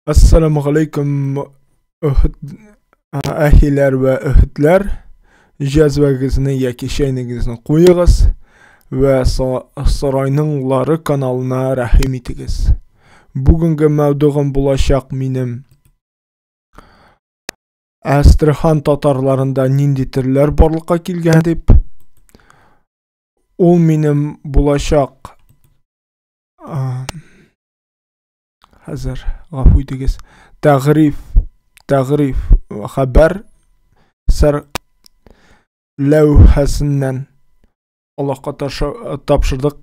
Assalamu alaikum ahiler ve öhütler. Cezvenizni yoki shayningizni qo'yingiz va Saroyning kanalına rahim etigiz. Bugungi mavduim bo'lajak mening Astraxan tatarlarında nindi tillar borliqqa kelgan deb. Ul mening bo'lajak hazır g'afur etigiz. Ta'rif xabar sar lavhasidan Allohga topshirdik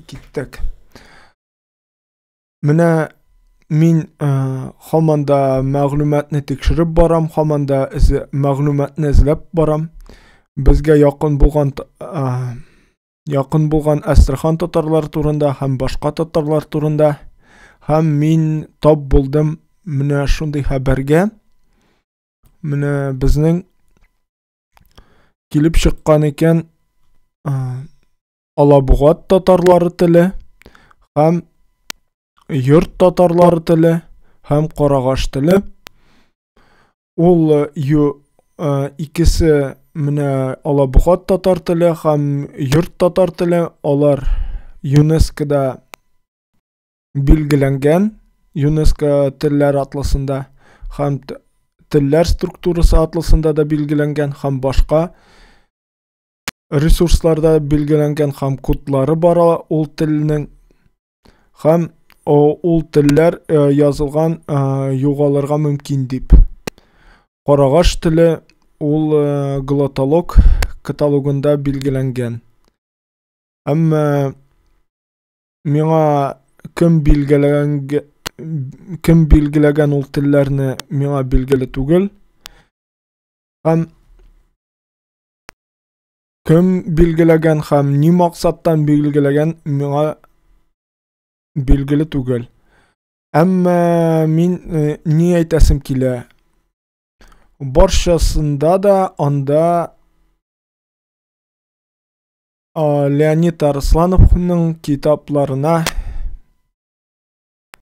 ketdik. Mana men hamanda ma'lumotni tekshirib boram, hamanda ma'lumotni izlab boram. Bizga yaqin bo'lgan Astraxan tatarlari turunda ham boshqa tatarlar turunda ham men top bo'ldim. Mana shunday xabarga mana bizning kelib chiqqan ekan Alabug'ot tatarlari tili, ham yurt tatarlari tili, ham Qorag'och tili. Ul ikisi mana Alabug'ot tatar tili ham yurt tatar tili, ular UNESCO'da belgilangan. UNESCO tillar atlasında ham tillar strukturasi atlasında da belgilangan, ham boshqa resurslarda belgilangan, ham kodlari bor ul tilining. Ham ul tillar yozilgan yo'qolirga mumkin deb. Qorag'och tili ul glottolog katalogunda belgilangan. Ammo menga kim belgilagan ul tillarni menga belgili tugul. Ham kim belgilagan ham ni maqsaddan belgilagan menga belgili tugul. Ammo men ni aytasim kela. Barchasında da anda Leonid Arslonovning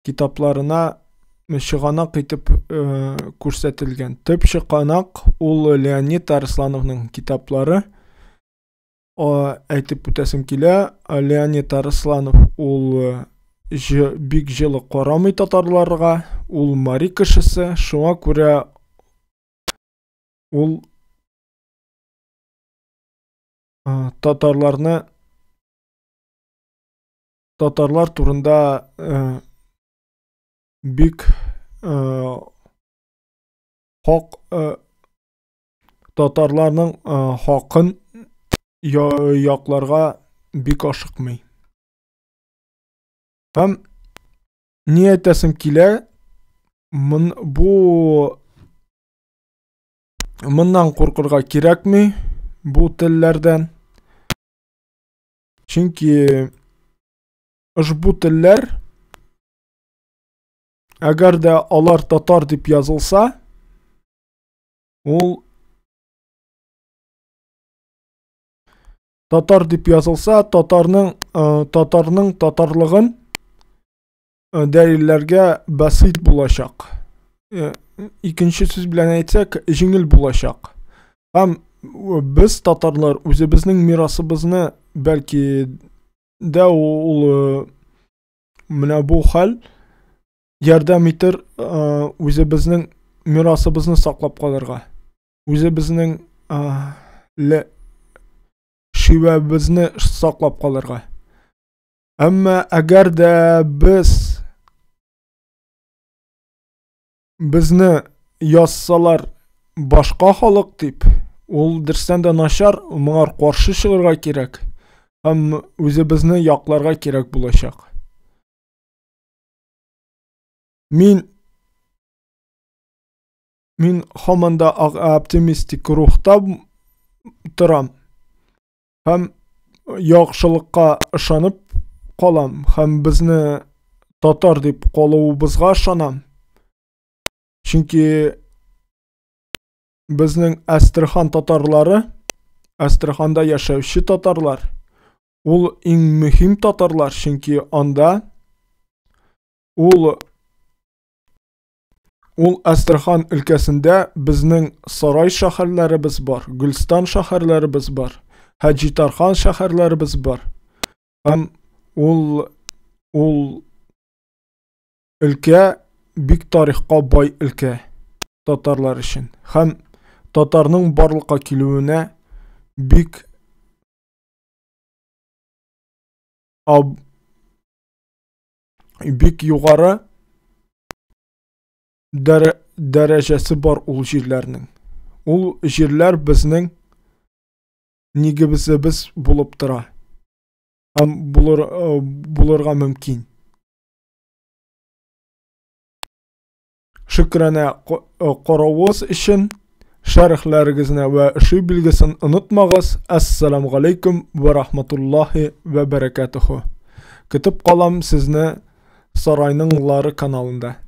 kitaplarına shiqanoq etib ko'rsatilgan. Tip shiqanoq ul Leonid Arslonovning kitoblari. Aytib o'tasim kela, Leonid Arslonov ul bek jili qaramay tatarlarga, ul mari kishisi, shunga ko'ra ul tatarlar turunda bek tatarlarning haqin yoqlarga bek oshiqmay. Ham ni aytasim kela, bundan qo'rqirga kerakmi bu tillardan? Chunki ushbu tillar agarda ular tatar deb yozilsa, ul tatar deb yozilsa, tatarning tatarlig'in dalillarga basit bo'lajak. Ikkinchi so'z bilan aytsak, yengil bo'lajak. Ham biz tatarlar o'zimizning merosimizni balki da ul mana bu hal yordam etar o'zimizning merosimizni saqlab qolarga. O'zimizning shivamizni saqlab qolarga. Ammo agarda bizni yozsalar boshqa xalq deb, ul dirsanda nashar, menga qarshi chiqarga kerak. Ham o'zimizni yoqlarga kerak bo'lajak. Men hamanda optimistik ruhda turam. Ham yaxshilikqa ishonib qolam. Ham bizni tatar deb qoluvimizga ishonam. Chunki bizning Astraxan tatarlari, Astraxanda yashovchi tatarlar, ul eng muhim tatarlar. Chunki onda ul Ул Астрахан өлкәсендә безнең Сарай шәһәрләребез бар, Гөлстан шәһәрләребез бар, Хаҗитархан шәһәрләребез бар. Һәм ул өлкә бик тарихка бай өлкә татарлар өчен. Һәм татарның барлыкка килүенә бик югары дәрәҗәсе бар ул җирләрнең. Ул җирләр безнең нигебезебез булып тора. Һәм булырга мөмкин. Шөкранә каравыз өчен. Шәрехләрегезне вә эше билгесен онытмагыз. Ассаламу алейкум ва рахматуллахи ва баракатуху. Көтеп калам сезне Сарайның уллары каналында.